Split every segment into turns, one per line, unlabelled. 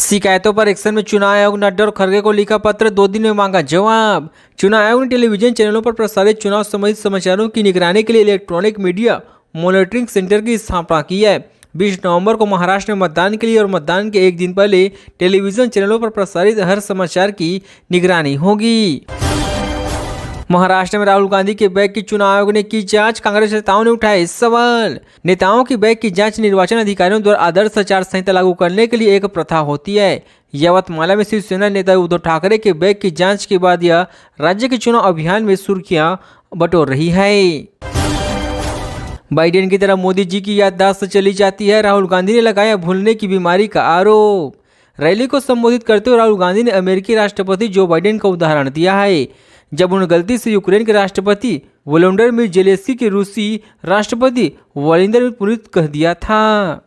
शिकायतों पर एक्शन में चुनाव आयोग, नड्डा और खड़गे को लिखा पत्र, 2 दिन में मांगा जवाब। चुनाव आयोग ने टेलीविजन चैनलों पर प्रसारित चुनाव संबंधित समाचारों की निगरानी के लिए इलेक्ट्रॉनिक मीडिया मॉनिटरिंग सेंटर की स्थापना की है। 20 नवंबर को महाराष्ट्र में मतदान के लिए और मतदान के एक दिन पहले टेलीविजन चैनलों पर प्रसारित हर समाचार की निगरानी होगी। महाराष्ट्र में राहुल गांधी के बैग की चुनाव आयोग ने की जांच, कांग्रेस नेताओं ने उठाए सवाल। नेताओं की बैग की जांच निर्वाचन अधिकारियों द्वारा आदर्श आचार संहिता लागू करने के लिए एक प्रथा होती है। यवतमाल में शिवसेना नेता उद्धव ठाकरे के बैग की जांच के बाद यह राज्य के चुनाव अभियान में सुर्खियां बटोर रही है। बाइडेन की तरह मोदी जी की याददाश्त चली जाती है, राहुल गांधी ने लगाया भूलने की बीमारी का आरोप। रैली को संबोधित करते हुए राहुल गांधी ने अमेरिकी राष्ट्रपति जो बाइडेन का उदाहरण दिया है, जब उन्होंने गलती से यूक्रेन के राष्ट्रपति वोलोडिमिर जेलेंस्की के रूसी राष्ट्रपति व्लादिमीर पुतिन कह दिया था।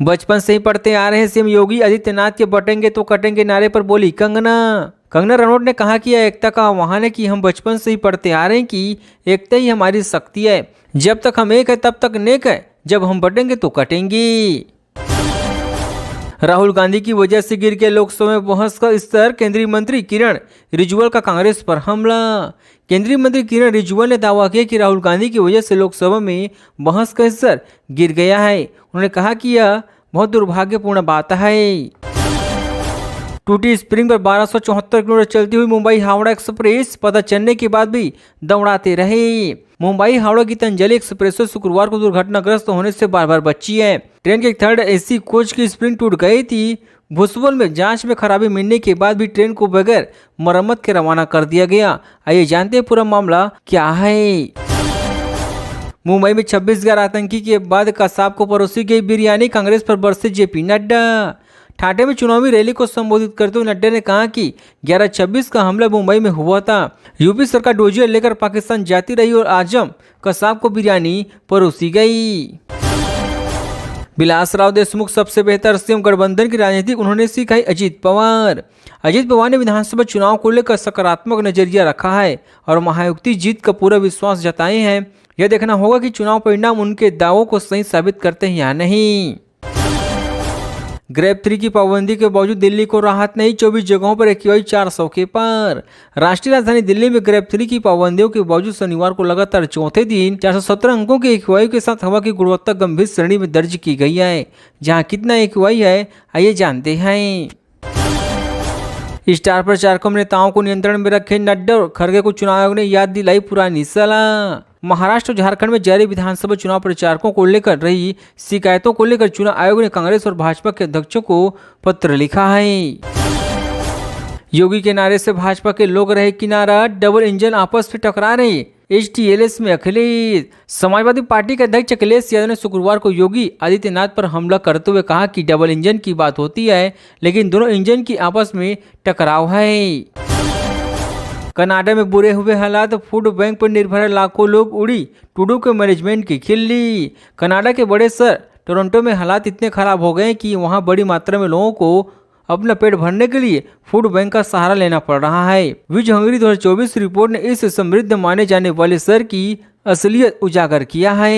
बचपन से ही पढ़ते आ रहे सीएम योगी आदित्यनाथ के बटेंगे तो कटेंगे नारे पर बोली कंगना रनौत ने कहा कि यह एकता का आह्वान है कि हम बचपन से ही पढ़ते आ रहे हैं कि एकता ही हमारी शक्ति है। जब तक हम एक है तब तक नेक है, जब हम बटेंगे तो कटेंगे। राहुल गांधी की वजह से गिर के लोकसभा में बहस का स्तर, केंद्रीय मंत्री किरण रिजिजू का कांग्रेस पर हमला। केंद्रीय मंत्री किरण रिजिजू ने दावा किया कि राहुल गांधी की वजह से लोकसभा में बहस का स्तर गिर गया है। उन्होंने कहा कि यह बहुत दुर्भाग्यपूर्ण बात है। टूटी स्प्रिंग पर 1274 किलोमीटर चलती हुई मुंबई हावड़ा एक्सप्रेस पता चलने के बाद भी दौड़ाते रहे। मुंबई हावड़ा गीतांजलि एक्सप्रेस शुक्रवार को दुर्घटनाग्रस्त होने से बार बार बची है। ट्रेन के थर्ड एसी कोच की स्प्रिंग टूट गई थी। भुसवल में जांच में खराबी मिलने के बाद भी ट्रेन को बगैर मरम्मत के रवाना कर दिया गया। आइए जानते हैं पूरा मामला क्या है। मुंबई में 26 आतंकी के बाद कसाब को परोसी गई बिरयानी, कांग्रेस पर बरसे जेपी नड्डा। ठाणे में चुनावी रैली को संबोधित करते हुए नड्डा ने कहा कि 11/26 का हमला मुंबई में हुआ था। यूपी सरकार डोजियर लेकर पाकिस्तान जाती रही और आजम कसाब को बिरयानी परोसी गई। विलासराव देशमुख सबसे बेहतर सीएम, गठबंधन की राजनीति उन्होंने सिखाई अजीत पवार। अजीत पवार ने विधानसभा चुनाव को लेकर सकारात्मक नजरिया रखा है और महायुति जीत का पूरा विश्वास जताए हैं। यह देखना होगा कि चुनाव परिणाम उनके दावों को सही साबित करते हैं या नहीं। ग्रेप 3 की पाबंदी के बावजूद दिल्ली को राहत नहीं, 24 जगहों पर AQI 400 के पार। राष्ट्रीय राजधानी दिल्ली में ग्रेप 3 की पाबंदियों के बावजूद शनिवार को लगातार चौथे दिन 417 अंकों के AQI के साथ हवा की गुणवत्ता गंभीर श्रेणी में दर्ज की गई है। जहां कितना AQI है आइए जानते हैं। स्टार प्रचारकों में नेताओं को नियंत्रण में रखे नड्डा और खड़गे को चुनाव आयोग ने याद दिलाई पुरानी सलाह। महाराष्ट्र और झारखंड में जारी विधानसभा चुनाव प्रचारकों को लेकर रही शिकायतों को लेकर चुनाव आयोग ने कांग्रेस और भाजपा के अध्यक्षों को पत्र लिखा है। योगी के नारे से भाजपा के लोग रहे किनारा, डबल इंजन आपस में टकरा रहे, HTLS में अखिलेश। समाजवादी पार्टी के अध्यक्ष अखिलेश यादव ने शुक्रवार को योगी आदित्यनाथ पर हमला करते हुए कहा कि डबल इंजन की बात होती है लेकिन दोनों इंजन की आपस में टकराव है। कनाडा में बुरे हुए हालात, फूड बैंक पर निर्भर लाखों लोग, उड़ी ट्रूडो के मैनेजमेंट की खिल्ली। कनाडा के बड़े शहर टोरंटो में हालात इतने खराब हो गए कि वहां बड़ी मात्रा में लोगों को अपना पेट भरने के लिए फूड बैंक का सहारा लेना पड़ रहा है। विज हंगरी 2024 रिपोर्ट ने इस समृद्ध माने जाने वाले शहर की असलियत उजागर किया है।